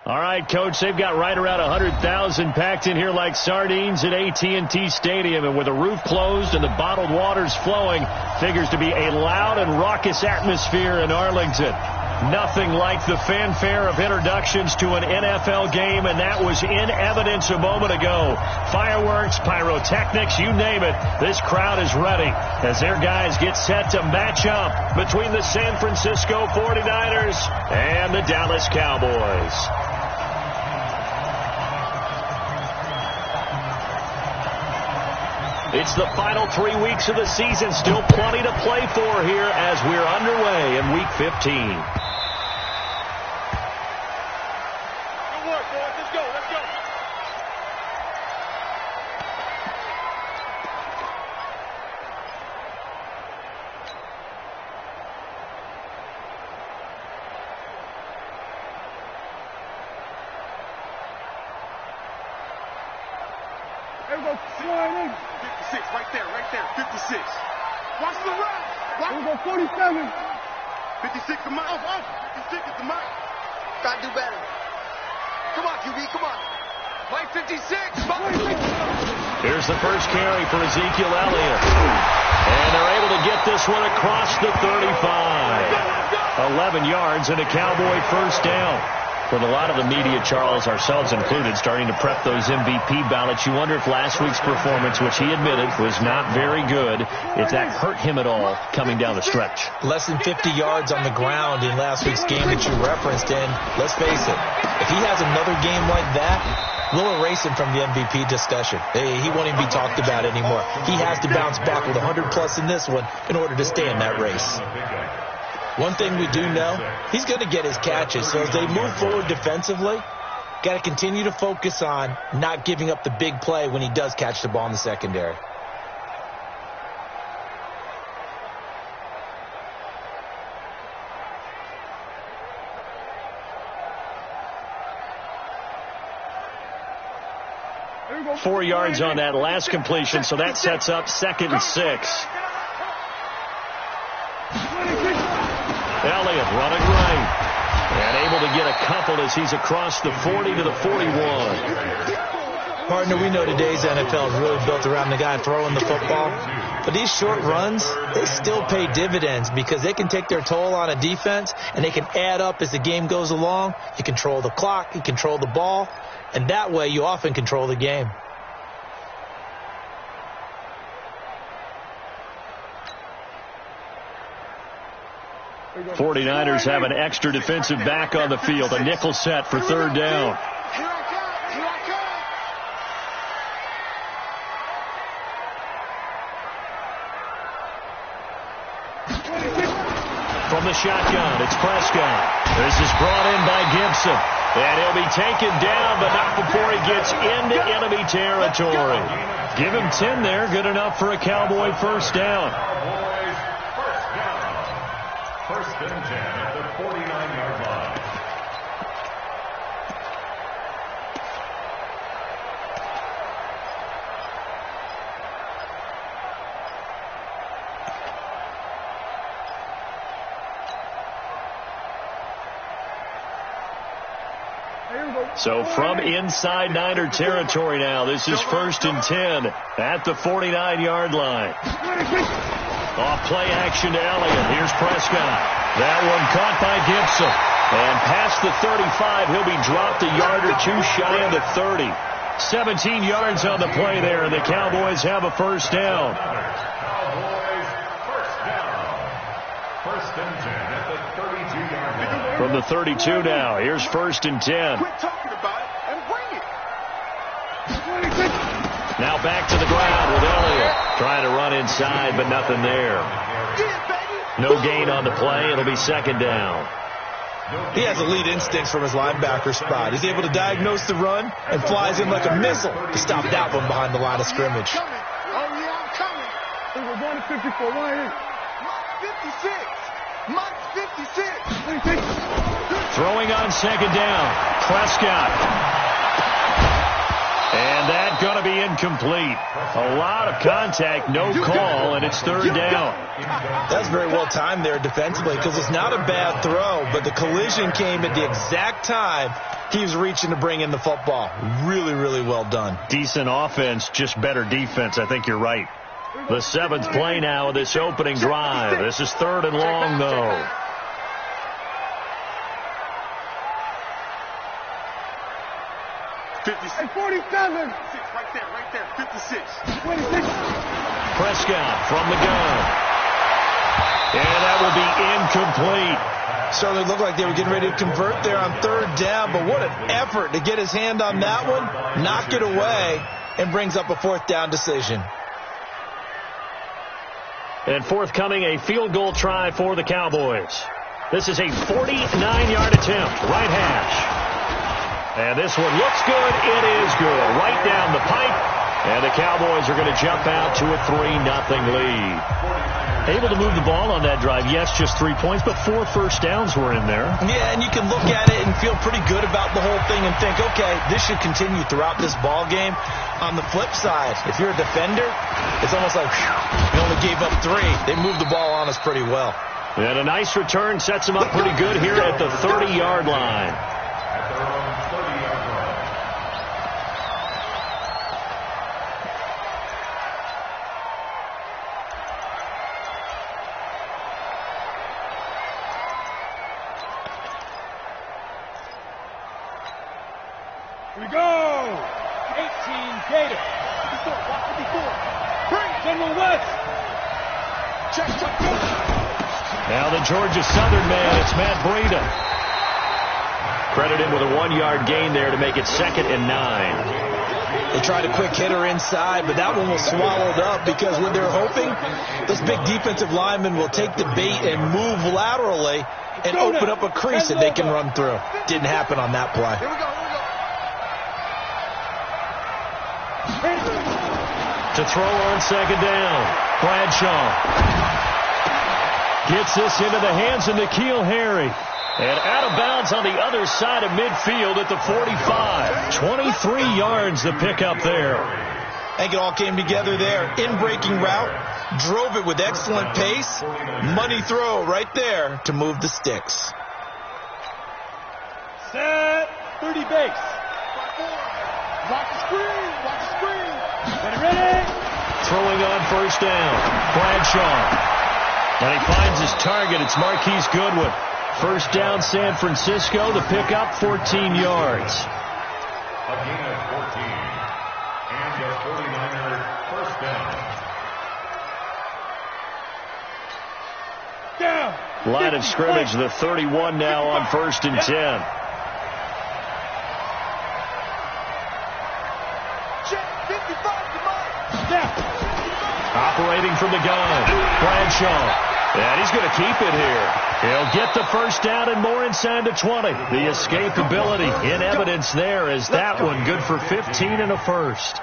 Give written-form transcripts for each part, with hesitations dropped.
All right, Coach, they've got right around 100,000 packed in here like sardines at AT&T Stadium. And with the roof closed and the bottled waters flowing, figures to be a loud and raucous atmosphere in Arlington. Nothing like the fanfare of introductions to an NFL game, and that was in evidence a moment ago. Fireworks, pyrotechnics, you name it. This crowd is ready as their guys get set to match up between the San Francisco 49ers and the Dallas Cowboys. It's the final 3 weeks of the season. Still plenty to play for here as we're underway in Week 15. Here's the first carry for Ezekiel Elliott. And they're able to get this one across the 35. 11 yards and a Cowboy first down. With a lot of the media, Charles, ourselves included, starting to prep those MVP ballots, you wonder if last week's performance, which he admitted was not very good, if that hurt him at all coming down the stretch. Less than 50 yards on the ground in last week's game that you referenced, and let's face it, if he has another game like that, we'll erase him from the MVP discussion. He won't even be talked about anymore. He has to bounce back with 100-plus in this one in order to stay in that race. One thing we do know, he's going to get his catches. So as they move forward defensively, got to continue to focus on not giving up the big play when he does catch the ball in the secondary. .4 yards on that last completion, so that sets up 2nd and 6. Elliott running right and able to get a couple as he's across the 40 to the 41. Partner, we know today's NFL is really built around the guy throwing the football. But these short runs, they still pay dividends because they can take their toll on a defense and they can add up as the game goes along. You control the clock, you control the ball, and that way you often control the game. 49ers have an extra defensive back on the field. A nickel set for 3rd down. From the shotgun, it's Prescott. This is brought in by Gibson. And he'll be taken down, but not before he gets into enemy territory. Give him 10 there. Good enough for a Cowboy first down. First and 10 at the 49-yard line. So from inside Niner territory now, this is 1st and 10 at the 49-yard line. Off play action to Elliott. Here's Prescott. That one caught by Gibson. And past the 35, he'll be dropped a yard or two shy of the 30. 17 yards on the play there, and the Cowboys have a first down. Cowboys first down. First and 10 at the 32-yard line. From the 32 now, here's 1st and 10. Quit talking about it and bring it. Now back to the ground with Elliott. Trying to run inside, but nothing there. No gain on the play. It'll be 2nd down. He has elite instincts from his linebacker spot. He's able to diagnose the run and flies in like a missile to stop that one behind the line of scrimmage. Oh, yeah, I'm coming. It was 154, right here. Mike 56. Throwing on 2nd down. Prescott. And that's going to be incomplete. A lot of contact, no call, and it's third down. That's very well timed there defensively because it's not a bad throw, but the collision came at the exact time he was reaching to bring in the football. Really, really well done. Decent offense, just better defense. I think you're right. The seventh play now of this opening drive. This is third and long, though. Hey, 47. Right there. 56. 26. Prescott from the gun. And that will be incomplete. Certainly looked like they were getting ready to convert there on third down, but what an effort to get his hand on that one, knock it away, and brings up a fourth down decision. And forthcoming, a field goal try for the Cowboys. This is a 49-yard attempt, right hash. And this one looks good. It is good. Right down the pipe. And the Cowboys are going to jump out to a 3-0 lead. Able to move the ball on that drive. Yes, just 3 points, but 4 first downs were in there. Yeah, and you can look at it and feel pretty good about the whole thing and think, okay, this should continue throughout this ball game. On the flip side, if you're a defender, it's almost like, whew, we only gave up 3. They moved the ball on us pretty well. And a nice return sets them up pretty good here at the 30-yard line. Here we go. 18 Gator. 54. General West. Check. Now the Georgia Southern man, it's Matt Breida. Credit him with a 1-yard gain there to make it 2nd and 9. They tried a quick hitter inside, but that one was swallowed up because when they're hoping, those big defensive linemen will take the bait and move laterally and open up a crease that they can run through. Didn't happen on that play. Here we go. To throw on 2nd down, Bradshaw gets this into the hands of N'Keal Harry. And out of bounds on the other side of midfield at the 45. 23 yards to pick up there. I think it all came together there. In-breaking route, drove it with excellent pace. Money throw right there to move the sticks. Set. 30 base. Watch the screen. Ready. Throwing on first down, Bradshaw. And he finds his target. It's Marquise Goodwin. First down, San Francisco. The pickup, 14 yards. A gain of 14. And a 49er first down. Down. Line of scrimmage, the 31 now on 1st and 10. Operating from the gun, Bradshaw. And he's going to keep it here. He'll get the first down and more inside the 20. The escapability in evidence there is that one good for 15 and a first.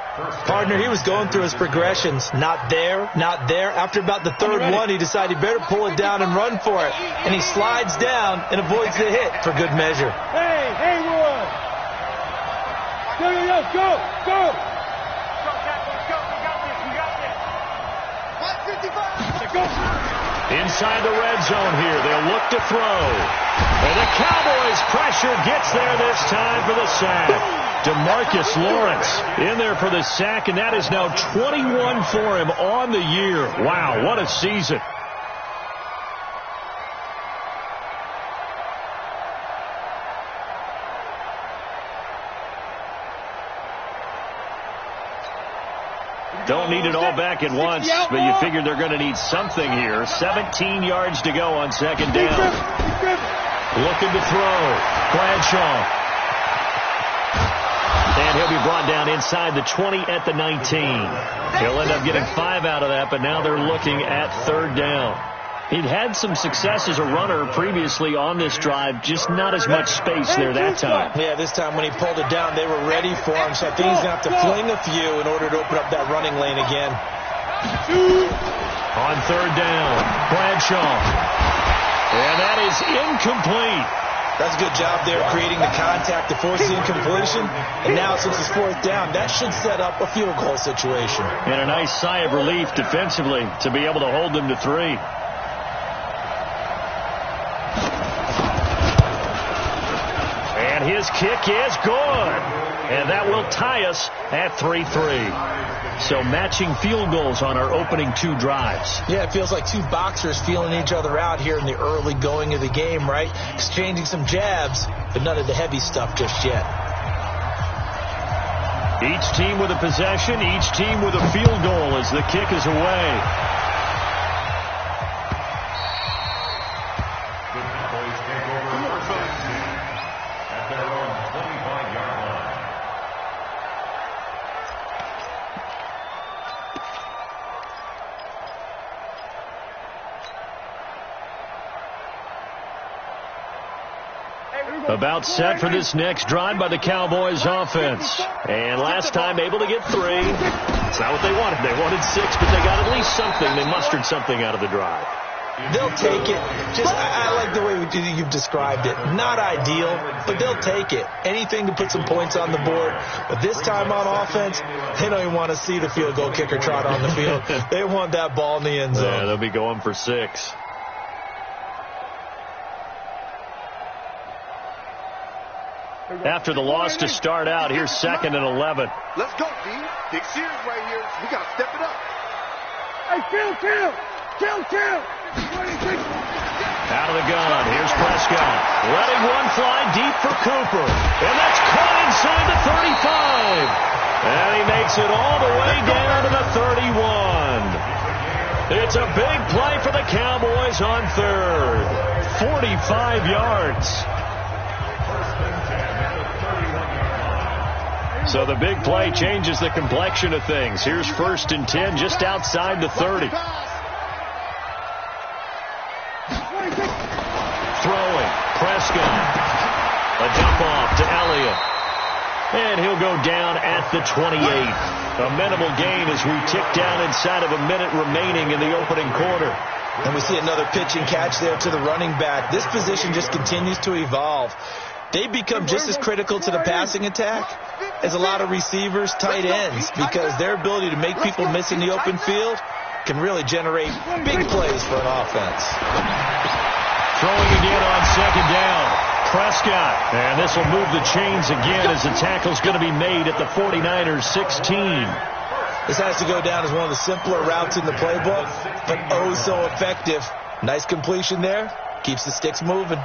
Partner, he was going through his progressions. Not there. After about the third one, he decided he better pull it down and run for it. And he slides down and avoids the hit for good measure. Hey, Haywood. Go. Inside the red zone here. They'll look to throw. And the Cowboys' pressure gets there this time for the sack. DeMarcus Lawrence in there for the sack, and that is now 21 for him on the year. Wow, what a season. Don't need it all back at once, but you figure they're going to need something here. 17 yards to go on 2nd down. Looking to throw. Bradshaw. And he'll be brought down inside the 20 at the 19. He'll end up getting 5 out of that, but now they're looking at 3rd down. He'd had some success as a runner previously on this drive, just not as much space there that time. Yeah, this time when he pulled it down, they were ready for him, so I think he's going to have to fling a few in order to open up that running lane again. On 3rd down, Bradshaw. And that is incomplete. That's a good job there creating the contact to force the incompletion. And now since it's fourth down, that should set up a field goal situation. And a nice sigh of relief defensively to be able to hold them to 3. And his kick is good. And that will tie us at 3-3. So matching field goals on our opening 2 drives. Yeah, it feels like 2 boxers feeling each other out here in the early going of the game, right? Exchanging some jabs, but none of the heavy stuff just yet. Each team with a possession, each team with a field goal as the kick is away. The Cowboys take over first at their own 25-yard line. About set for this next drive by the Cowboys offense. And last time able to get 3. It's not what they wanted. They wanted 6, but they got at least something. They mustered something out of the drive. They'll take it. I like the way you've described it. Not ideal, but they'll take it. Anything to put some points on the board. But this time on offense, they don't even want to see the field goal kicker trot on the field. They want that ball in the end zone. Yeah, they'll be going for 6. After the loss to start out, here's 2nd and 11. Let's go, D. Big series right here. We got to step it up. Hey, chill. Out of the gun. Here's Prescott. Letting one fly deep for Cooper. And that's caught inside the 35. And he makes it all the way down to the 31. It's a big play for the Cowboys on 3rd. 45 yards. So the big play changes the complexion of things. Here's 1st and 10 just outside the 30. Throwing. Prescott. A dump off to Elliott. And he'll go down at the 28. A minimal gain as we tick down inside of a minute remaining in the opening quarter. And we see another pitch and catch there to the running back. This position just continues to evolve. They become just as critical to the passing attack as a lot of receivers, tight ends, because their ability to make people miss in the open field can really generate big plays for an offense. Throwing again on 2nd down. Prescott. And this will move the chains again as the tackle's going to be made at the 49ers 16. This has to go down as one of the simpler routes in the playbook, but oh so effective. Nice completion there. Keeps the sticks moving.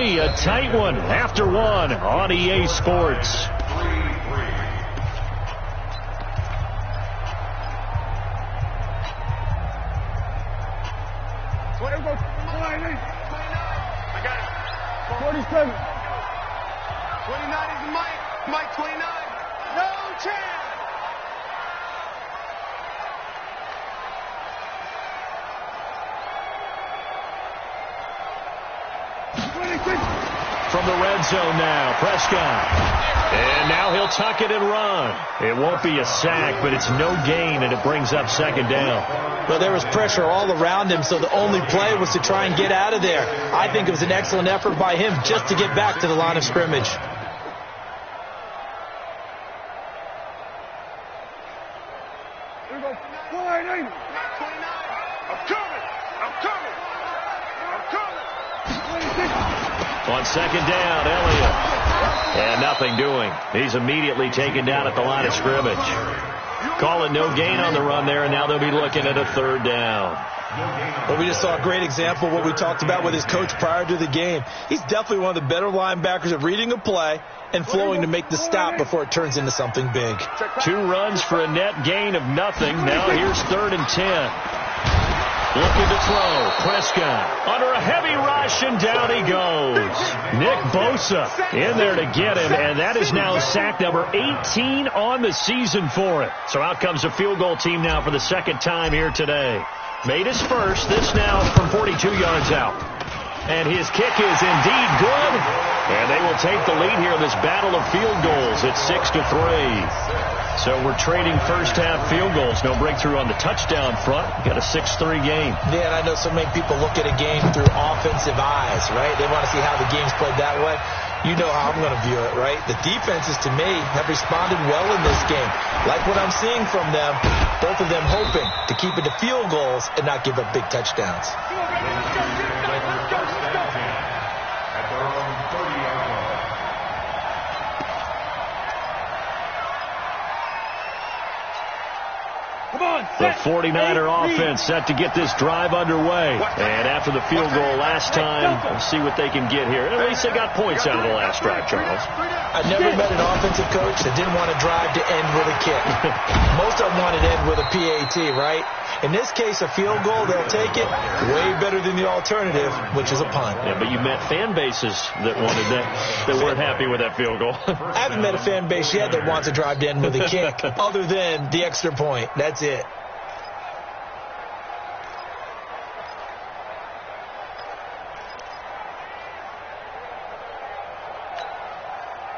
A tight one after 1 on EA Sports. I got it. 47. 29 is the Mike 29. No chance. From the red zone now, Prescott. And now he'll tuck it and run. It won't be a sack, but it's no gain, and it brings up 2nd down. Well, there was pressure all around him, so the only play was to try and get out of there. I think it was an excellent effort by him just to get back to the line of scrimmage. On 2nd down, Elliott. And nothing doing. He's immediately taken down at the line of scrimmage. Call it no gain on the run there, and now they'll be looking at a 3rd down. Well, we just saw a great example of what we talked about with his coach prior to the game. He's definitely one of the better linebackers at reading a play and flowing to make the stop before it turns into something big. 2 runs for a net gain of nothing. Now here's 3rd and 10. Looking to throw. Prescott under a heavy rush, and down he goes. Nick Bosa in there to get him, and that is now sack number 18 on the season for it. So out comes a field goal team now for the 2nd time here today. Made his first. This now from 42 yards out. And his kick is indeed good. And they will take the lead here in this battle of field goals. It's 6-3. So we're trading first-half field goals. No breakthrough on the touchdown front. Got a 6-3 game. Yeah, and I know so many people look at a game through offensive eyes, right? They want to see how the game's played that way. You know how I'm going to view it, right? The defenses, to me, have responded well in this game. Like what I'm seeing from them, both of them hoping to keep it to field goals and not give up big touchdowns. The 49er offense set to get this drive underway. And after the field goal last time, we'll see what they can get here. At least they got points out of the last drive, Charles. I never met an offensive coach that didn't want a drive to end with a kick. Most of them wanted to end with a PAT, right? In this case, a field goal, they'll take it. Way better than the alternative, which is a punt. Yeah, but you met fan bases that wanted that weren't happy with that field goal. I haven't met a fan base yet that wants a drive to end with a kick, other than the extra point. That's it.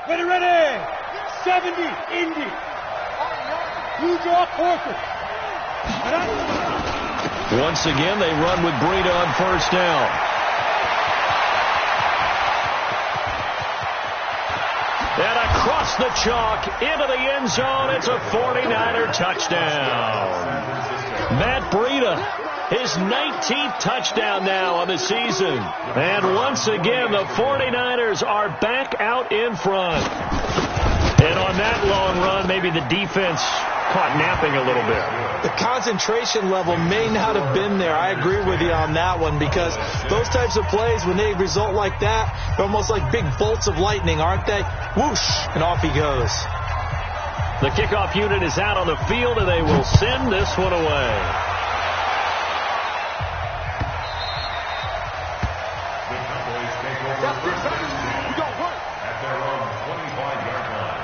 Ready. 70, Indy. Blue draw, Corker. Once again, they run with Breida on first down. And across the chalk, into the end zone, it's a 49er touchdown. Matt Breida, his 19th touchdown now on the season. And once again, the 49ers are back out in front. And on that long run, maybe the defense caught napping a little bit. The concentration level may not have been there. I agree with you on that one, because those types of plays, when they result like that, they're almost like big bolts of lightning, aren't they? Whoosh, and off he goes. The kickoff unit is out on the field, and they will send this one away. The Cowboys take over first at their own 25-yard line.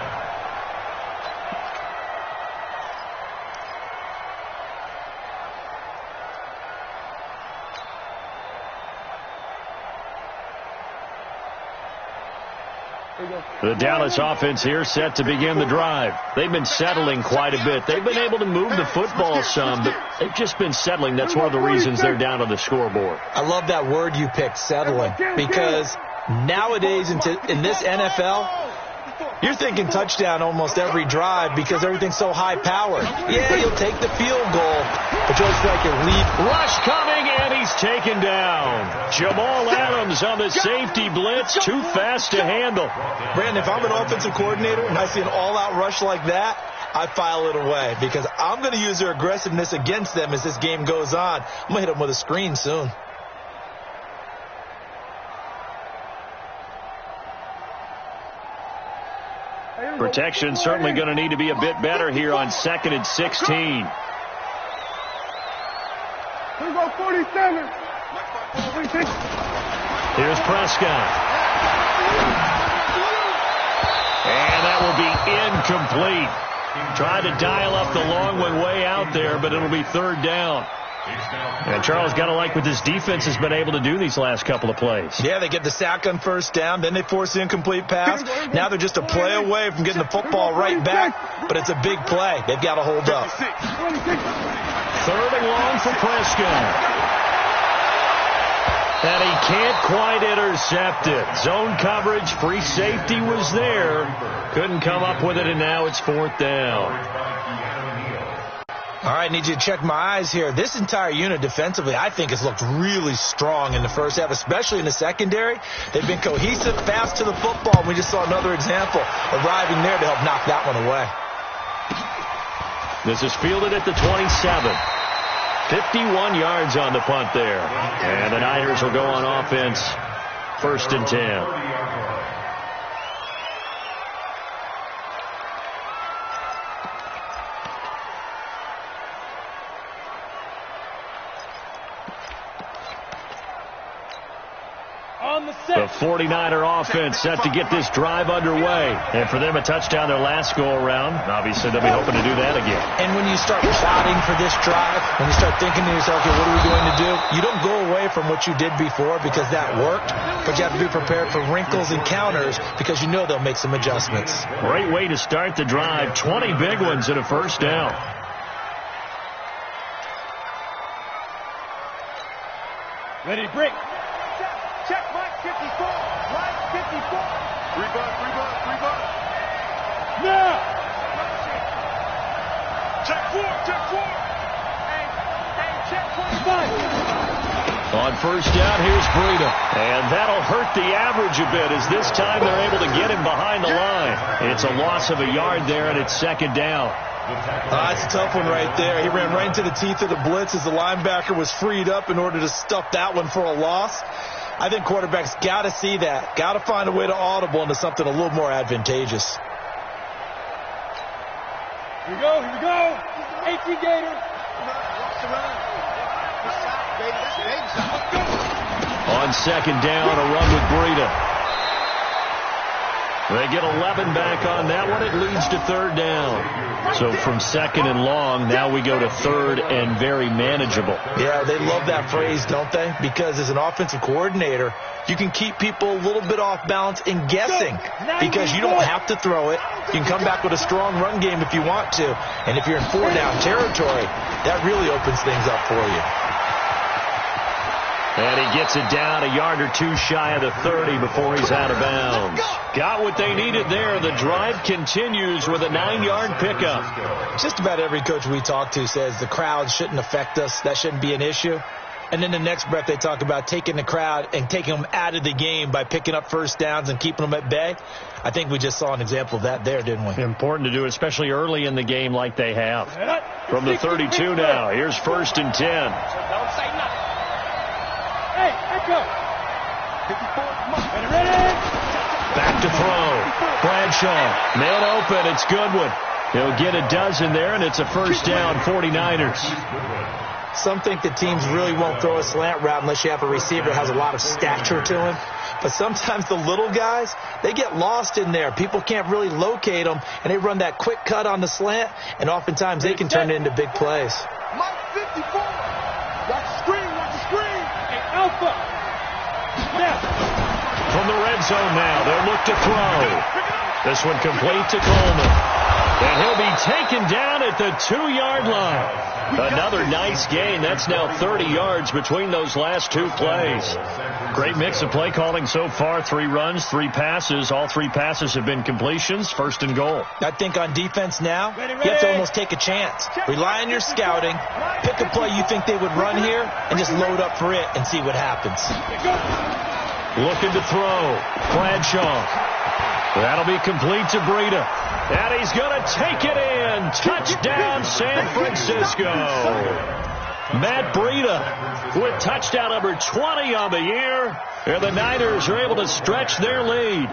The Dallas offense here set to begin the drive. They've been settling quite a bit. They've been able to move the football some, but they've just been settling. That's one of the reasons they're down on the scoreboard. I love that word you picked, settling, because nowadays in this NFL, you're thinking touchdown almost every drive because everything's so high-powered. Yeah, you'll take the field goal, but you'll strike your lead. Rush coming, and he's taken down. Jamal Adams on the safety blitz, too fast to handle. Brandon, if I'm an offensive coordinator and I see an all-out rush like that, I file it away because I'm going to use their aggressiveness against them as this game goes on. I'm going to hit them with a screen soon. Protection certainly going to need to be a bit better here on 2nd and 16. Here we go, 47. Here's Prescott. And that will be incomplete. Try to dial up the long one way out there, but it'll be 3rd down. And Charles, got to like what this defense has been able to do these last couple of plays. Yeah, they get the sack on first down, then they force the incomplete pass. Now they're just a play away from getting the football right back, but it's a big play. They've got to hold up. 3rd and long for Prescott. And he can't quite intercept it. Zone coverage, free safety was there. Couldn't come up with it, and now it's 4th down. All right, need you to check my eyes here. This entire unit defensively, I think, has looked really strong in the first half, especially in the secondary. They've been cohesive, fast to the football. We just saw another example arriving there to help knock that one away. This is fielded at the 27. 51 yards on the punt there. And the Niners will go on offense, 1st and 10. The 49er offense set to get this drive underway. And for them, a touchdown their last go-around. Obviously, they'll be hoping to do that again. And when you start plotting for this drive, when you start thinking to yourself, okay, what are we going to do? You don't go away from what you did before because that worked, but you have to be prepared for wrinkles and counters because you know they'll make some adjustments. Great way to start the drive. 20 big ones and a first down. Ready to break. Check Mike 54. Mike 54. Rebound. Now. Check 4. Hey, check 25. On first down, here's Breida. And that'll hurt the average a bit as this time they're able to get him behind the line. It's a loss of a yard there, and it's second down. That's a tough one right there. He ran right into the teeth of the blitz as the linebacker was freed up in order to stuff that one for a loss. I think quarterbacks got to see that. Got to find a way to audible into something a little more advantageous. Here we go. 18 Gators. On second down, a run with Breida. They get 11 back on that one. It leads to third down. So from second and long, now we go to third and very manageable. Yeah, they love that phrase, don't they? Because as an offensive coordinator, you can keep people a little bit off balance and guessing because you don't have to throw it. You can come back with a strong run game if you want to. And if you're in four-down territory, that really opens things up for you. And he gets it down a yard or two shy of the 30 before he's out of bounds. Got what they needed there. The drive continues with a 9-yard pickup. Just about every coach we talk to says the crowd shouldn't affect us. That shouldn't be an issue. And then the next breath they talk about taking the crowd and taking them out of the game by picking up first downs and keeping them at bay. I think we just saw an example of that there, didn't we? Important to do, especially early in the game like they have. From the 32 now, here's first and 10. Hey, echo. 54. Ready? Back to throw. Bradshaw. Man open. It's Goodwin. He'll get a dozen there, and it's a first down, 49ers. Some think that teams really won't throw a slant route unless you have a receiver that has a lot of stature to him. But sometimes the little guys, they get lost in there. People can't really locate them, and they run that quick cut on the slant, and oftentimes they can turn it into big plays. Mike 54. Watch the screen. Alpha. Now. From the red zone now, they'll look to throw. This one complete to Coleman. And he'll be taken down at the 2-yard line. Another nice gain. That's now 30 yards between those last two plays. Great mix of play calling so far. 3 runs, 3 passes. All 3 passes have been completions. First and goal. I think on defense now, you have to almost take a chance. Rely on your scouting. Pick a play you think they would run here and just load up for it and see what happens. Looking to throw. Bradshaw. That'll be complete to Breida. And he's going to take it in. Touchdown, San Francisco. Matt Breida with touchdown number 20 on the year. And the Niners are able to stretch their lead.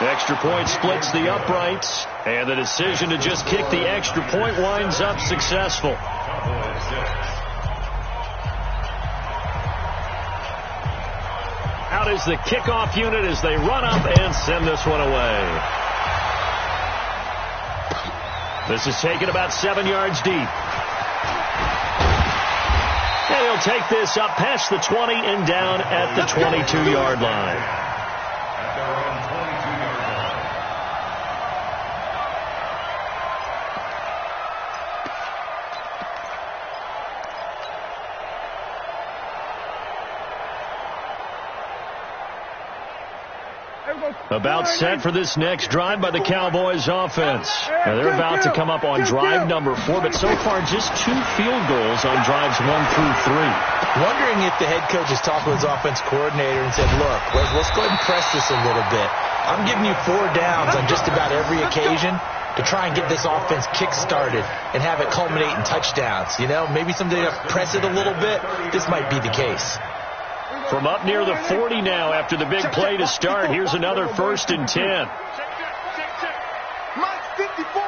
Extra point splits the uprights. And the decision to just kick the extra point winds up successful. Out is the kickoff unit as they run up and send this one away. This is taken about 7 yards deep. And he'll take this up past the 20 and down at the 22-yard line. About set for this next drive by the Cowboys offense. Now they're about to come up on drive number 4, but so far just 2 field goals on drives 1 through 3. Wondering if the head coach is talking with his offense coordinator and said, look, let's go ahead and press this a little bit. I'm giving you 4 downs on just about every occasion to try and get this offense kick-started and have it culminate in touchdowns. You know, maybe someday to press it a little bit. This might be the case. From up near the 40 now after the big play to start. Here's another first and 10. Mike 54.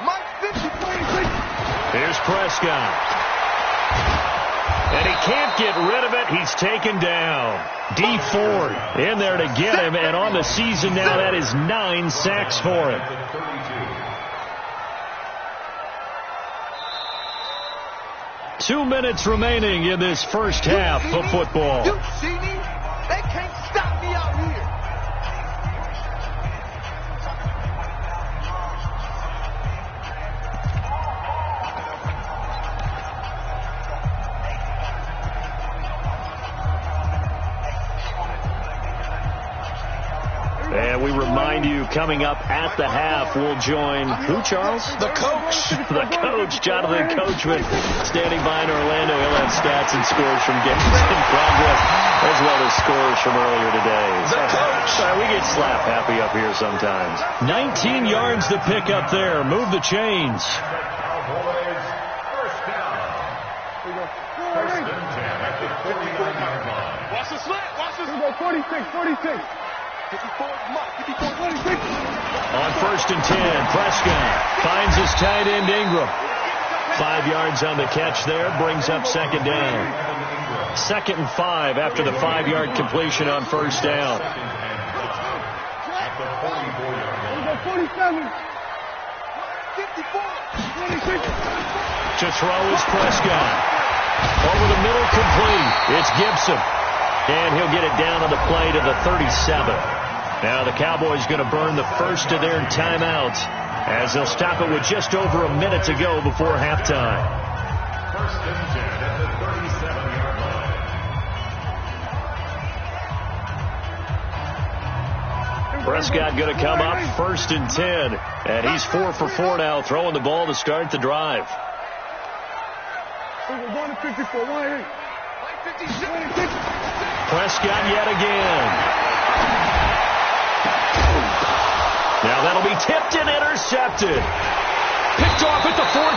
Mike 54. Here's Prescott. And he can't get rid of it. He's taken down. D Ford in there to get him. And on the season now, that is 9 sacks for him. Two minutes remaining in this first half of football. You see me? They can't stop me out here. And we remind you, coming up at the half, we'll join who, Charles? The coach. The coach, Jonathan Coachman, standing by in Orlando. He'll have stats and scores from games in progress, as well as scores from earlier today. The coach. We get slap happy up here sometimes. 19 yards to pick up there. Move the chains. Cowboys, first down. First and 10 at the 49-yard line. Watch the slant. Watch this. 46. 54, 46. On first and 10, Prescott finds his tight end Ingram. 5 yards on the catch there, brings up second down. 2nd and 5 after the 5-yard completion on first down. At the 44-yard line. 47. 54. 26. To throw is Prescott. Over the middle, complete. It's Gibson. And he'll get it down on the play to the 37. Now the Cowboys going to burn the first of their timeouts as they'll stop it with just over a minute to go before halftime. First and 10 at the 37-yard line. Prescott going to come up first and 10. And he's 4 for 4 now, throwing the ball to start the drive. 154. 156. Prescott yet again. Now that'll be tipped and intercepted. Picked off at the 14.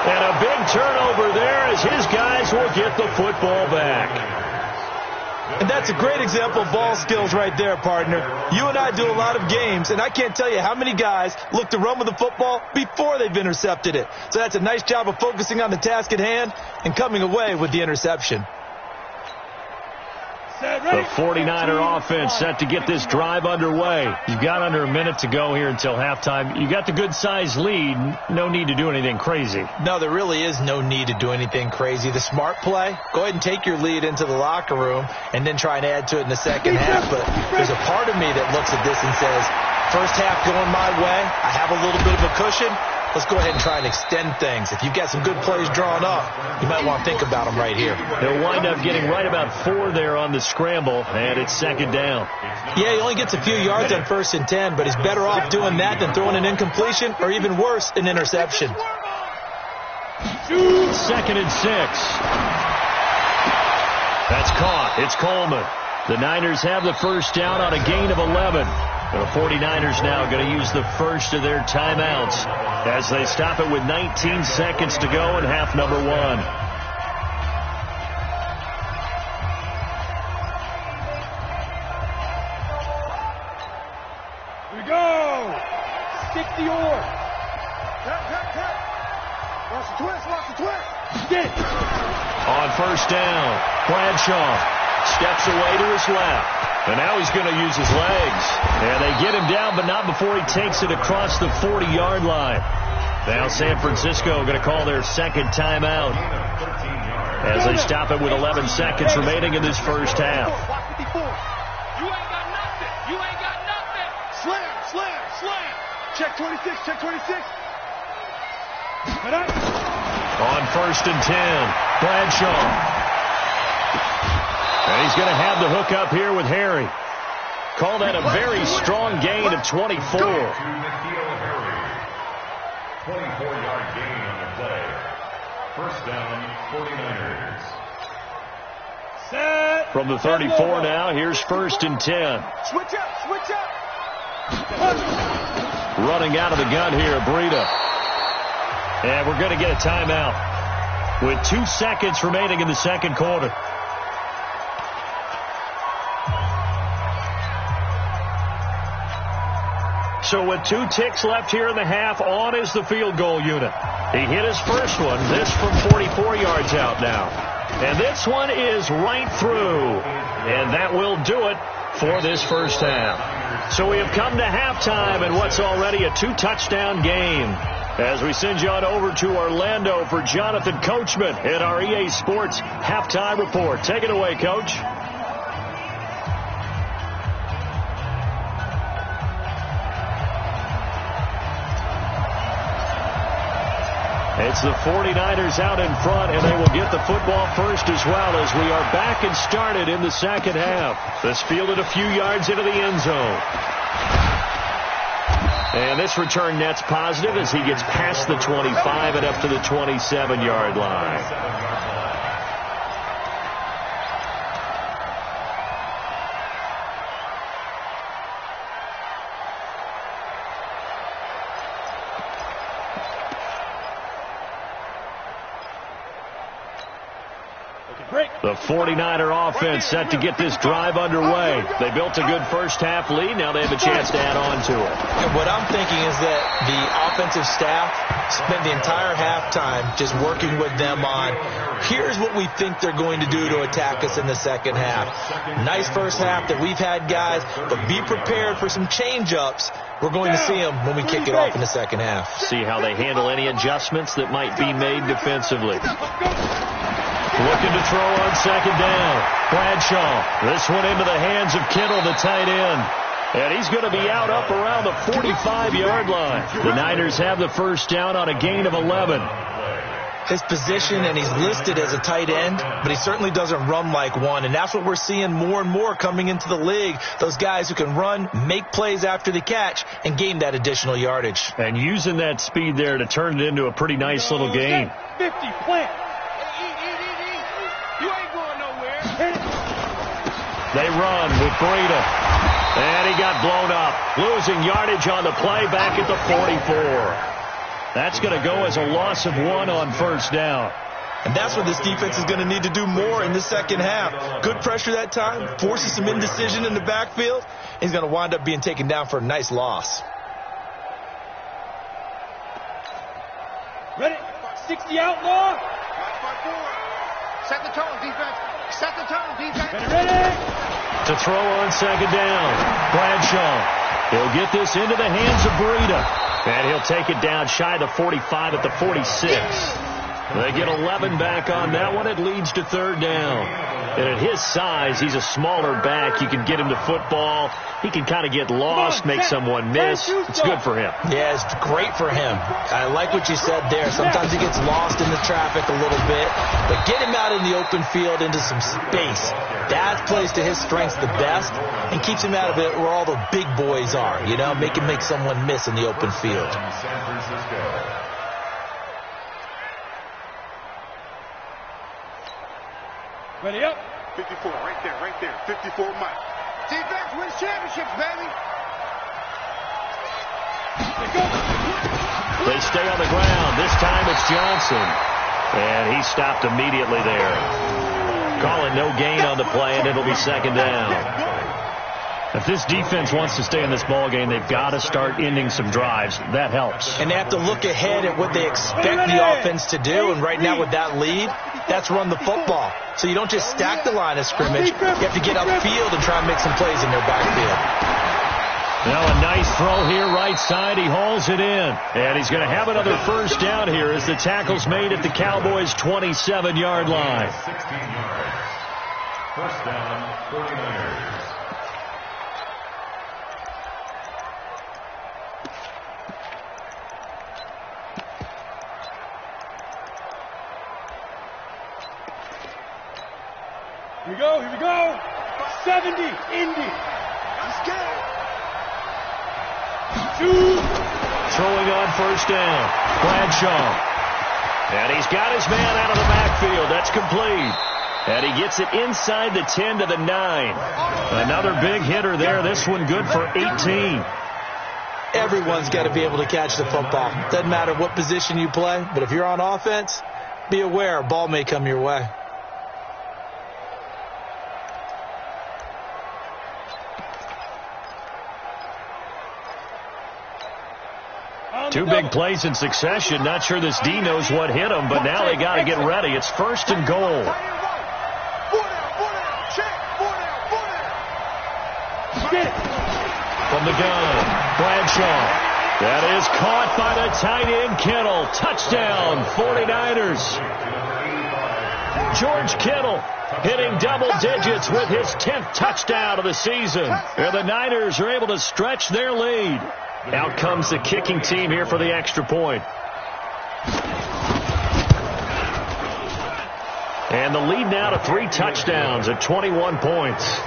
And a big turnover there as his guys will get the football back. And that's a great example of ball skills right there, partner. You and I do a lot of games, and I can't tell you how many guys look to run with the football before they've intercepted it. So that's a nice job of focusing on the task at hand and coming away with the interception. The 49er offense set to get this drive underway. You've got under a minute to go here until halftime. You got the good-sized lead. No need to do anything crazy. No, there really is no need to do anything crazy. The smart play, go ahead and take your lead into the locker room and then try and add to it in the second half. But there's a part of me that looks at this and says, first half going my way, I have a little bit of a cushion. Let's go ahead and try and extend things. If you've got some good plays drawn up, you might want to think about them right here. They'll wind up getting right about 4 there on the scramble, and it's second down. Yeah, he only gets a few yards on first and 10, but he's better off doing that than throwing an incompletion or even worse, an interception. 2nd and 6. That's caught. It's Coleman. The Niners have the first down on a gain of 11. The 49ers now going to use the first of their timeouts as they stop it with 19 seconds to go in half number 1. Here we go. Stick the oar. Watch the twist. Get it. On first down, Bradshaw steps away to his left. And now he's going to use his legs. And they get him down, but not before he takes it across the 40-yard line. Now San Francisco going to call their second timeout as they stop it with 11 seconds remaining in this first half. You ain't got nothing. Slam. Check 26. On first and 10, Bradshaw. And he's going to have the hook up here with Harry. Call that a very strong gain of 24. 24-yard gain on the play. First down, 49ers. Set. From the 34 now, here's first and 10. Switch up. Running out of the gun here, Breida. And we're going to get a timeout with 2 seconds remaining in the second quarter. So with 2 ticks left here in the half, on is the field goal unit. He hit his first one, this from 44 yards out now. And this one is right through. And that will do it for this first half. So we have come to halftime in what's already a 2-touchdown game. As we send you on over to Orlando for Jonathan Coachman in our EA Sports Halftime Report. Take it away, Coach. It's the 49ers out in front, and they will get the football first as well as we are back and started in the second half. This fielded a few yards into the end zone. And this return net's positive as he gets past the 25 and up to the 27-yard line. The 49er offense set to get this drive underway. They built a good first half lead. Now they have a chance to add on to it. And what I'm thinking is that the offensive staff spent the entire halftime just working with them on, here's what we think they're going to do to attack us in the second half. Nice first half that we've had, guys, but be prepared for some change-ups. We're going to see them when we kick it off in the second half. See how they handle any adjustments that might be made defensively. Looking to throw on second down. Bradshaw. This one into the hands of Kittle, the tight end. And he's going to be out up around the 45-yard line. The Niners have the first down on a gain of 11. His position, and he's listed as a tight end, but he certainly doesn't run like one. And that's what we're seeing more and more coming into the league. Those guys who can run, make plays after the catch, and gain that additional yardage. And using that speed there to turn it into a pretty nice little game. 50, plant. You ain't going nowhere. They run with Breida. And he got blown up. Losing yardage on the play back at the 44. That's going to go as a loss of 1 on first down. And that's what this defense is going to need to do more in the second half. Good pressure that time. Forces some indecision in the backfield. He's going to wind up being taken down for a nice loss. Ready? 60 outlaw. Set the tone, defense. Set the tone, defense. Ready? To throw on second down. Bradshaw. He'll get this into the hands of Breida. And he'll take it down shy of the 45 at the 46. They get 11 back on that one. It leads to third down. And at his size, he's a smaller back. You can get him to football. He can kind of get lost, make someone miss. It's good for him. Yeah, it's great for him. I like what you said there. Sometimes he gets lost in the traffic a little bit. But get him out in the open field into some space. That plays to his strengths the best and keeps him out of it where all the big boys are. You know, make him make someone miss in the open field. Ready up. 54, right there. 54 Mike. Defense wins championships, baby. They stay on the ground. This time it's Johnson. And he stopped immediately there. Calling no gain on the play, and it'll be second down. If this defense wants to stay in this ballgame, they've got to start ending some drives. That helps. And they have to look ahead at what they expect the offense to do. And right now with that lead, that's run the football. So you don't just stack the line of scrimmage. You have to get upfield and try and make some plays in their backfield. Now a nice throw here, right side. He hauls it in. And he's going to have another first down here as the tackle's made at the Cowboys' 27-yard line. 16 yards. First down, 49ers. Here we go. 70, Indy. Let's go. 2. Throwing on first down. Bradshaw. And he's got his man out of the backfield. That's complete. And he gets it inside the 10 to the 9. Another big hitter there. This one good for 18. Everyone's got to be able to catch the football. Doesn't matter what position you play, but if you're on offense, be aware a ball may come your way. Two big plays in succession. Not sure this D knows what hit him, but now they got to get ready. It's 1st and goal. From the gun, Bradshaw. That is caught by the tight end, Kittle. Touchdown, 49ers. George Kittle hitting double digits with his 10th touchdown of the season. And the Niners are able to stretch their lead. Out comes the kicking team here for the extra point. And the lead now to 3 touchdowns at 21 points.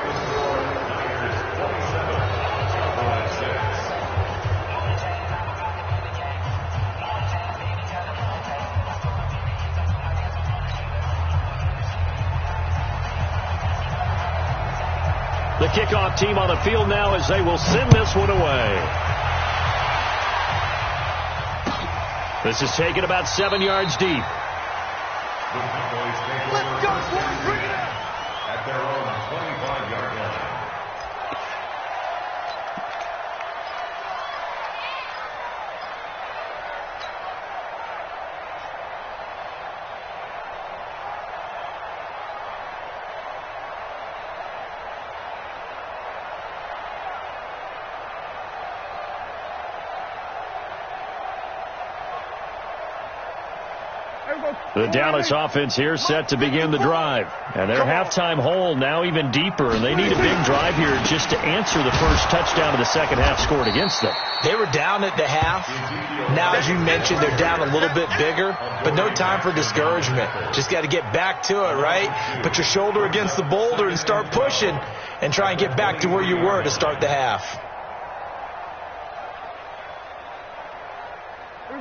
The kickoff team on the field now as they will send this one away. This is taken about 7 yards deep. Let's go, boys. Bring it out. At their own 25-yard line. The Dallas offense here set to begin the drive. And their halftime hole now even deeper. And they need a big drive here just to answer the first touchdown of the second half scored against them. They were down at the half. Now, as you mentioned, they're down a little bit bigger. But no time for discouragement. Just got to get back to it, right? Put your shoulder against the boulder and start pushing. And try and get back to where you were to start the half.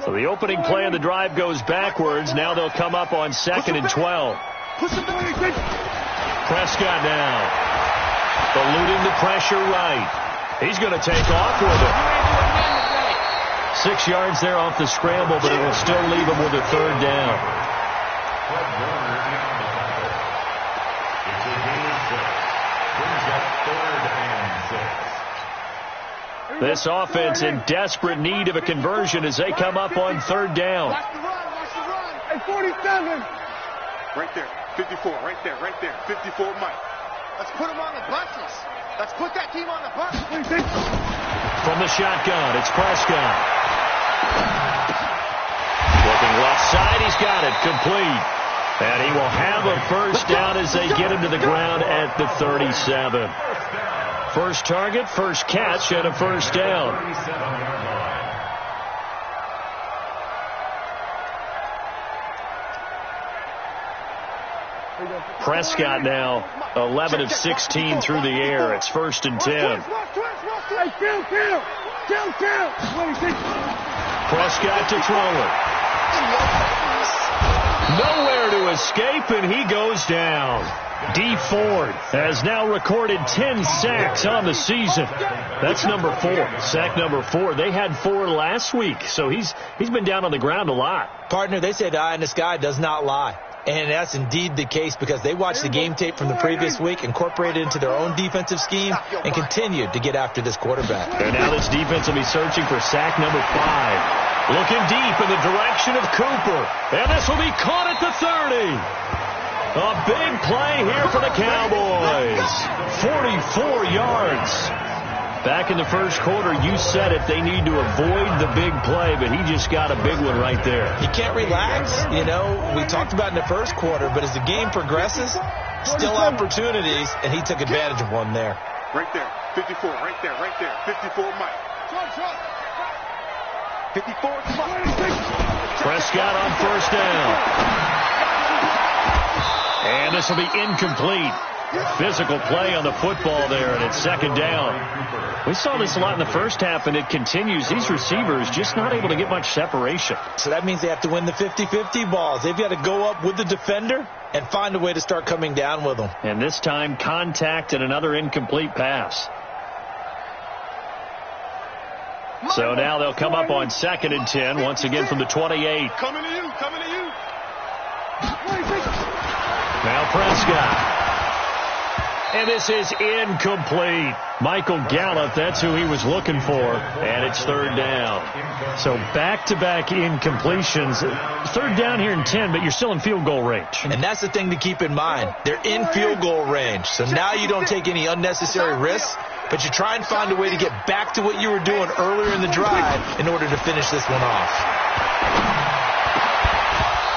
So the opening play of the drive goes backwards. Now they'll come up on 2nd and 12. Prescott now. Eluding the pressure right. He's going to take off with it. 6 yards there off the scramble, but it will still leave him with a 3rd down. It's a gain of 6. Brings up 3rd and 6. This offense in desperate need of a conversion as they come up on 3rd down. Watch the run. Hey, 47. Right there. 54. Right there. 54 Mike. Let's put him on the buses. Let's put that team on the bus. From the shotgun, it's Prescott. Looking left side, he's got it. Complete. And he will have a 1st down as they get him to the ground at the 37. First target, first catch, and a 1st down. Prescott now 11 of 16 through the air. It's 1st and 10. Prescott to throw it. Nowhere to escape, and he goes down. D. Ford has now recorded 10 sacks on the season. That's number 4. Sack number 4. They had 4 last week, so he's been down on the ground a lot. Partner, they say the eye in the sky does not lie. And that's indeed the case because they watched the game tape from the previous week, incorporated it into their own defensive scheme, and continued to get after this quarterback. And now this defense will be searching for sack number 5. Looking deep in the direction of Cooper. And this will be caught at the 30. A big play here for the Cowboys. 44 yards. Back in the first quarter, you said it, they need to avoid the big play, but he just got a big one right there. He can't relax. You know, we talked about in the first quarter, but as the game progresses, still opportunities, and he took advantage of one there. Right there. 54. Right there. 54 Mike. 54 Prescott on 1st down. And this will be incomplete. Physical play on the football there, and it's 2nd down. We saw this a lot in the first half, and it continues. These receivers just not able to get much separation. So that means they have to win the 50-50 balls. They've got to go up with the defender and find a way to start coming down with them. And this time, contact and another incomplete pass. So now they'll come up on 2nd and 10, once again from the 28. Coming to you. Now Prescott. And this is incomplete. Michael Gallup, that's who he was looking for. And it's third down. So back-to-back incompletions. Third down here in 10, but you're still in field goal range. And that's the thing to keep in mind. They're in field goal range. So now you don't take any unnecessary risks, but you try and find a way to get back to what you were doing earlier in the drive in order to finish this one off.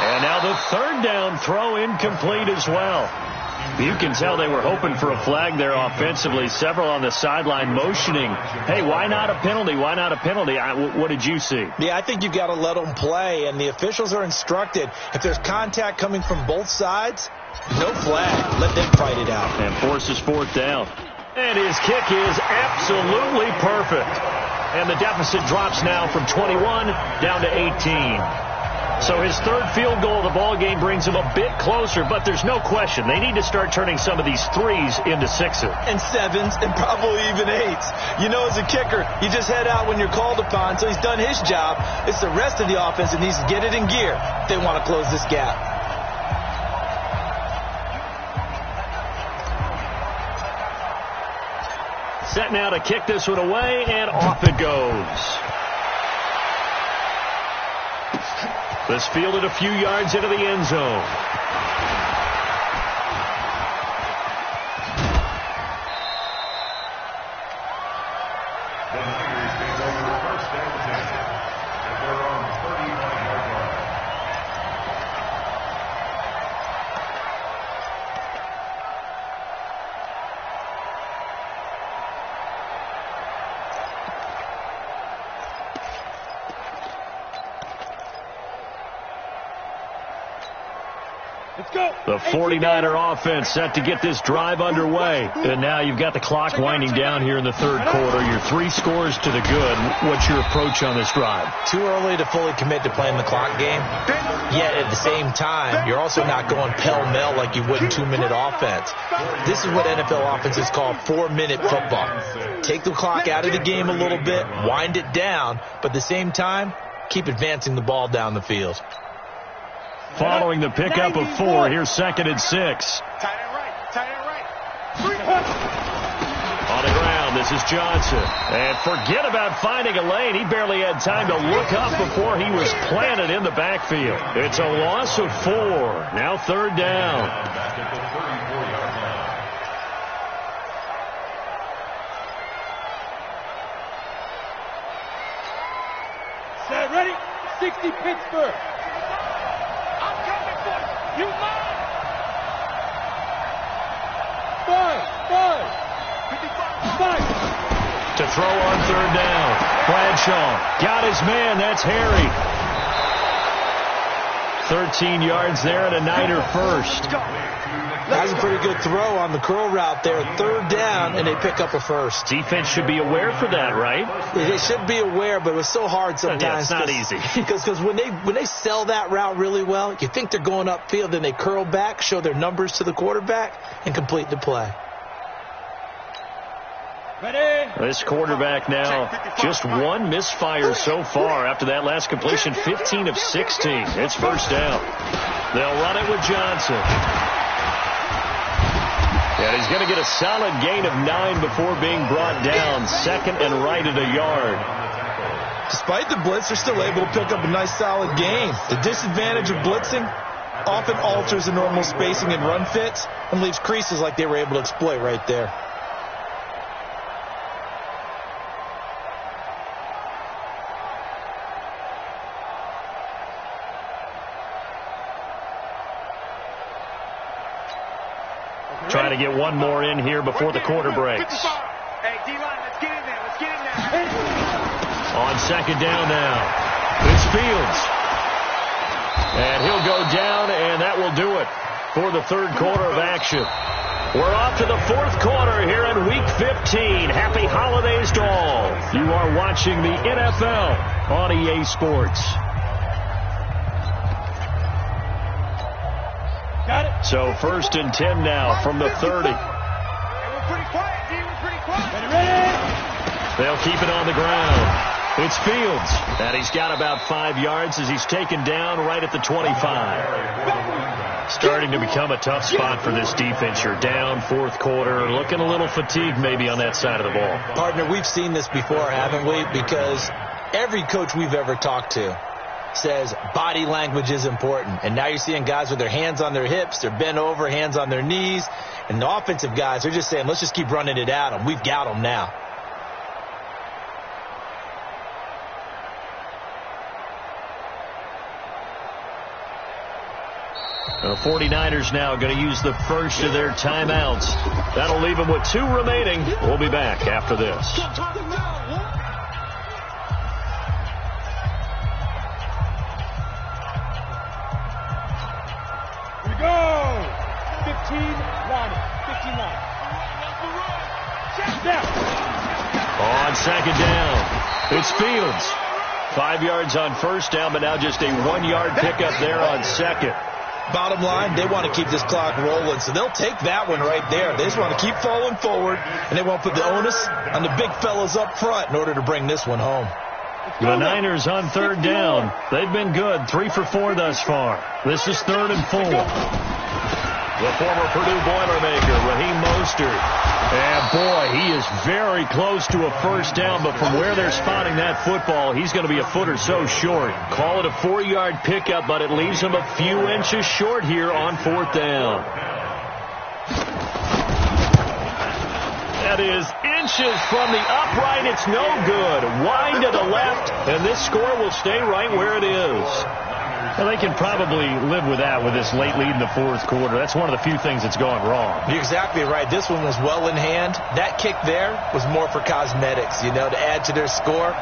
And now the third down throw incomplete as well. You can tell they were hoping for a flag there offensively. Several on the sideline motioning, hey, why not a penalty? Why not a penalty? What did you see? Yeah, I think you've got to let them play, and the officials are instructed. If there's contact coming from both sides, no flag. Let them fight it out. And forces fourth down. And his kick is absolutely perfect. And the deficit drops now from 21 down to 18. So his third field goal of the ball game brings him a bit closer, but there's no question they need to start turning some of these threes into sixes. And sevens and probably even eights. You know, as a kicker, you just head out when you're called upon, so he's done his job. It's the rest of the offense that needs to get it in gear if they want to close this gap. Set now to kick this one away, and off it goes. This fielded a few yards into the end zone. The Niners take over first and 10 at their own 35-yard line. The 49er offense set to get this drive underway. And now you've got the clock winding down here in the third quarter. Your 3 scores to the good. What's your approach on this drive? Too early to fully commit to playing the clock game. Yet at the same time, you're also not going pell-mell like you would in 2-minute offense. This is what NFL offenses call 4-minute football. Take the clock out of the game a little bit, wind it down, but at the same time, keep advancing the ball down the field. Following the pickup of 4, here's 2nd and 6. Tight end right. On the ground, this is Johnson. And forget about finding a lane. He barely had time to look up before he was planted in the backfield. It's a loss of 4. Now third down. Back at the 34-yard line. Set, ready? 60 Pittsburgh. I'm coming for you. You mine. 5. To throw on third down. Bradshaw got his man. That's Harry. 13 yards there and a Niner first. That's a pretty good throw on the curl route there. Third down, and they pick up a first. Defense should be aware for that, right? They should be aware, but it was so hard sometimes. Yeah, it's not easy. Because when they sell that route really well, you think they're going upfield, then they curl back, show their numbers to the quarterback, and complete the play. This quarterback now just 1 misfire so far after that last completion, 15 of 16. It's first down. They'll run it with Johnson. And he's going to get a solid gain of 9 before being brought down. 2nd and right at a yard. Despite the blitz, they're still able to pick up a nice solid gain. The disadvantage of blitzing often alters the normal spacing and run fits and leaves creases like they were able to exploit right there. Trying to get one more in here before the quarter breaks. Hey, D-line, let's get in there. Let's get in there. On second down now. It's Fields. And he'll go down, and that will do it for the third quarter of action. We're off to the fourth quarter here in Week 15. Happy holidays to all. You are watching the NFL on EA Sports. Got it. So first and 10 now from the 30. Hey, we're pretty quiet, D. We're pretty quiet. Ready? They'll keep it on the ground. It's Fields. And he's got about 5 yards as he's taken down right at the 25. Starting to become a tough spot for this defense. You're down fourth quarter, looking a little fatigued maybe on that side of the ball. Partner, we've seen this before, haven't we? Because every coach we've ever talked to says body language is important. And now you're seeing guys with their hands on their hips, they're bent over, hands on their knees. And the offensive guys are just saying, let's just keep running it at them. We've got them now. The 49ers now going to use the first of their timeouts. That'll leave them with 2 remaining. We'll be back after this. Here we go. 15-9. Check down. On second down, it's Fields. 5 yards on first down, but now just a 1-yard pickup there on second. Bottom line, they want to keep this clock rolling, so they'll take that one right there. They just want to keep falling forward, and they want to put the onus on the big fellas up front in order to bring this one home. The Niners on third down. They've been good, 3 for 4 thus far. This is 3rd and 4. The former Purdue Boilermaker, Raheem Mostert. And, boy, he is very close to a first down, but from where they're spotting that football, he's going to be a foot or so short. Call it a 4-yard pickup, but it leaves him a few inches short here on 4th down. That is inches from the upright. It's no good. Wide to the left, and this score will stay right where it is. Well, they can probably live with that with this late lead in the fourth quarter. That's one of the few things that's gone wrong. You're exactly right. This one was well in hand. That kick there was more for cosmetics, to add to their score.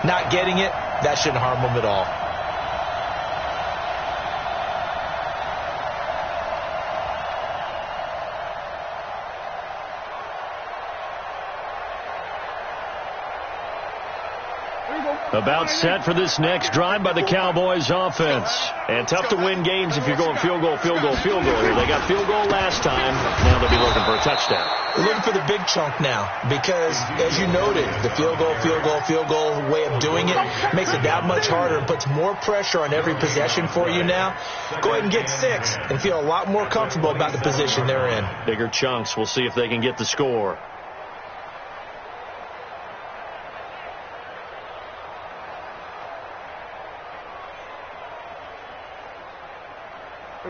Not getting it, that shouldn't harm them at all. About set for this next drive by the Cowboys offense. And tough to win games if you're going field goal here. They got field goal last time. Now they'll be looking for a touchdown. They're looking for the big chunk now because, as you noted, the field goal way of doing it makes it that much harder and puts more pressure on every possession for you now. Go ahead and get 6 and feel a lot more comfortable about the position they're in. Bigger chunks. We'll see if they can get the score.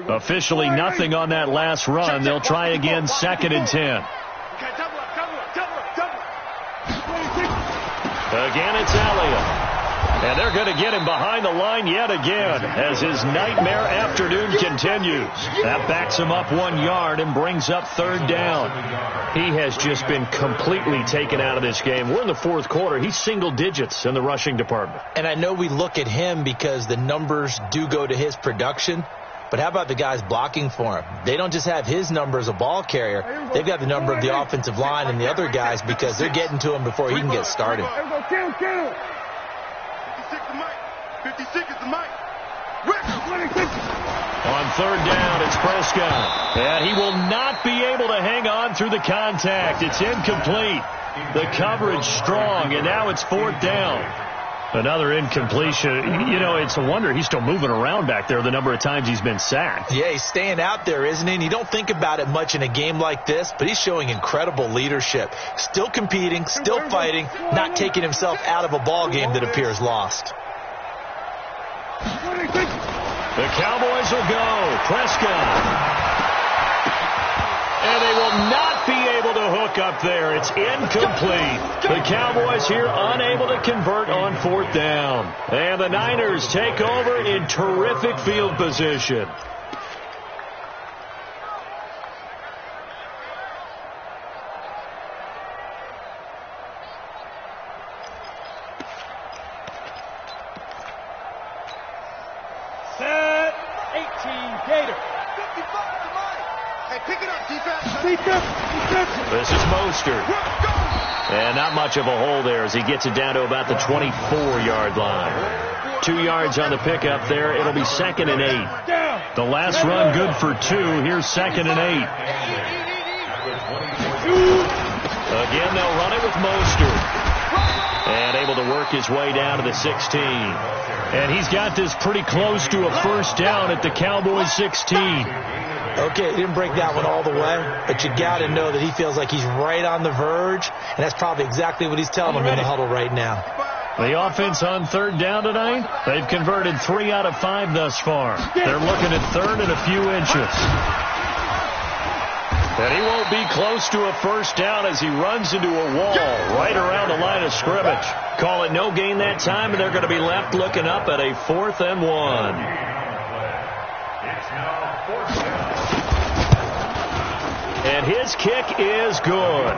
Officially nothing on that last run. They'll try again, 2nd and 10. Again, it's Elliott. And they're going to get him behind the line yet again as his nightmare afternoon continues. That backs him up 1 yard and brings up 3rd down. He has just been completely taken out of this game. We're in the fourth quarter. He's single digits in the rushing department. And I know we look at him because the numbers do go to his production. But how about the guys blocking for him? They don't just have his number as a ball carrier. They've got the number of the offensive line and the other guys because they're getting to him before he can get started. 56 is the mic. On 3rd down, it's Prescott. And he will not be able to hang on through the contact. It's incomplete. The coverage strong, and now it's 4th down. Another incompletion. It's a wonder he's still moving around back there the number of times he's been sacked. Yeah, he's staying out there, isn't he? And you don't think about it much in a game like this, but he's showing incredible leadership. Still competing, still fighting, not taking himself out of a ball game that appears lost. The Cowboys will go. Prescott. And they will not be able to hook up there. It's incomplete. The Cowboys here unable to convert on 4th down. And the Niners take over in terrific field position. Set 18 Gator. Hey, pick it up, defense. This is Mostert. And not much of a hole there as he gets it down to about the 24-yard line. 2 yards on the pickup there. It'll be 2nd and 8. The last run good for 2. Here's 2nd and 8. Again, they'll run it with Mostert. And able able to work his way down to the 16. And he's got this pretty close to a first down at the Cowboys 16. Okay, he didn't break that one all the way, but you got to know that he feels like he's right on the verge, and that's probably exactly what he's telling him in the huddle right now. The offense on third down tonight, they've converted 3 out of 5 thus far. They're looking at third and a few inches. And he won't be close to a first down as he runs into a wall right around the line of scrimmage. Call it no gain that time, and they're going to be left looking up at a 4th and 1. It's now 4th down. And his kick is good.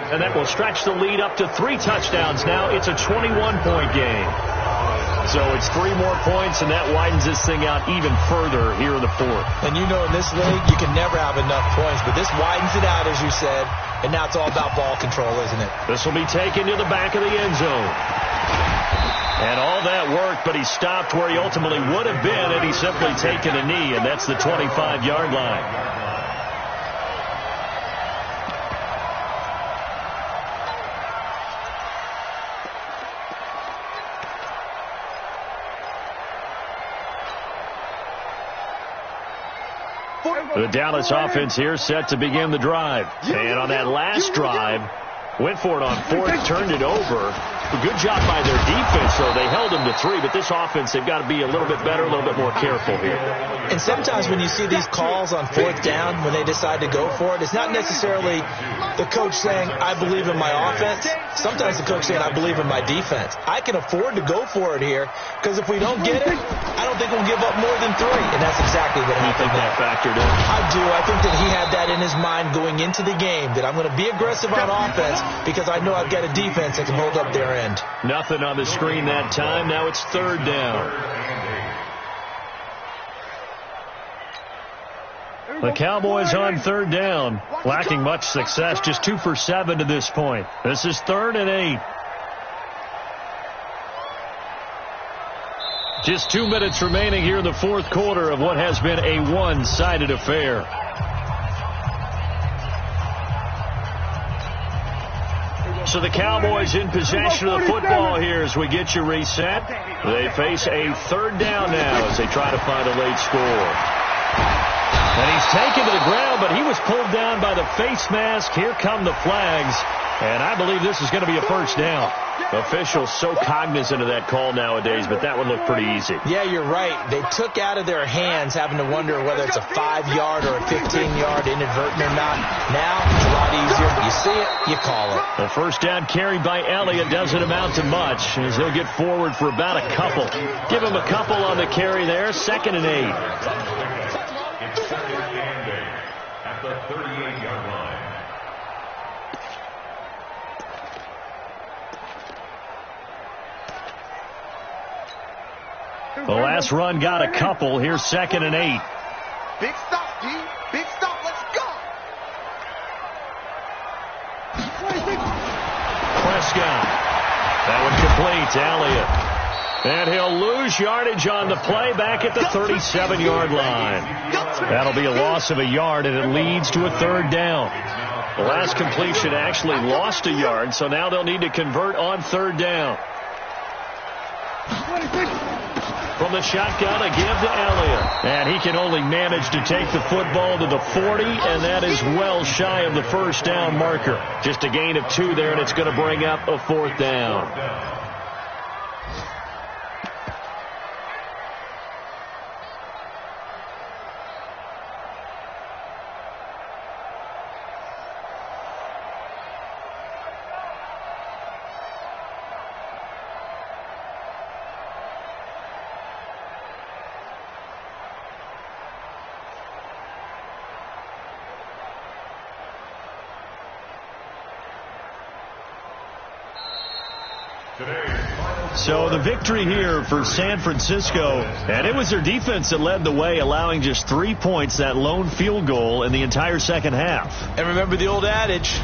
And that will stretch the lead up to 3 touchdowns now. It's a 21-point game. So it's 3 more points, and that widens this thing out even further here in the 4th. And you know in this league, you can never have enough points, but this widens it out, as you said, and now it's all about ball control, isn't it? This will be taken to the back of the end zone. And all that worked, but he stopped where he ultimately would have been had he simply taken a knee, and that's the 25-yard line. The Dallas offense here set to begin the drive. And on that last drive, went for it on 4th, turned it over. A good job by their defense, though. They held them to 3, but this offense, they've got to be a little bit better, a little bit more careful here. And sometimes when you see these calls on 4th down, when they decide to go for it, it's not necessarily the coach saying, I believe in my offense. Sometimes the coach saying, I believe in my defense. I can afford to go for it here, because if we don't get it, I don't think we'll give up more than 3. And that's exactly what happened. You think that factored in? I do. I think that he had that in his mind going into the game, that I'm going to be aggressive on offense because I know I've got a defense that can hold up their end. Nothing on the screen that time. Now it's 3rd down. The Cowboys on 3rd down, lacking much success, just 2 for 7 to this point. This is 3rd and 8. Just 2 minutes remaining here in the 4th quarter of what has been a one-sided affair. So the Cowboys in possession of the football here as we get you reset. They face a 3rd down now as they try to find a late score. And he's taken to the ground, but he was pulled down by the face mask. Here come the flags. And I believe this is going to be a first down. Officials so cognizant of that call nowadays, but that one looked pretty easy. Yeah, you're right. They took out of their hands having to wonder whether it's a 5-yard or a 15-yard inadvertent or not. Now, it's a lot easier. You see it, you call it. The first down carried by Elliott doesn't amount to much as he'll get forward for about a couple. Give him a couple on the carry there. 2nd and 8. It's 2nd and 8 at the 38-yard line. The last run got a couple. Here's 2nd and 8. Big stop, D. Big stop. Let's go. Prescott. That one complete to Elliott. And he'll lose yardage on the play back at the 37-yard line. That'll be a loss of a yard, and it leads to a 3rd down. The last completion actually lost a yard, so now they'll need to convert on 3rd down. From the shotgun, a give to Elliott. And he can only manage to take the football to the 40, and that is well shy of the first down marker. Just a gain of 2 there, and it's going to bring up a 4th down. So the victory here for San Francisco, and it was their defense that led the way, allowing just 3 points, that lone field goal in the entire second half. And remember the old adage,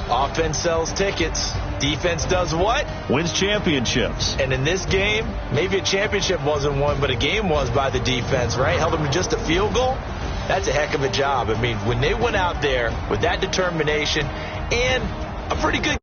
offense sells tickets. Defense does what? Wins championships. And in this game, maybe a championship wasn't won, but a game was by the defense, right? Held them to just a field goal. That's a heck of a job. I mean, when they went out there with that determination and a pretty good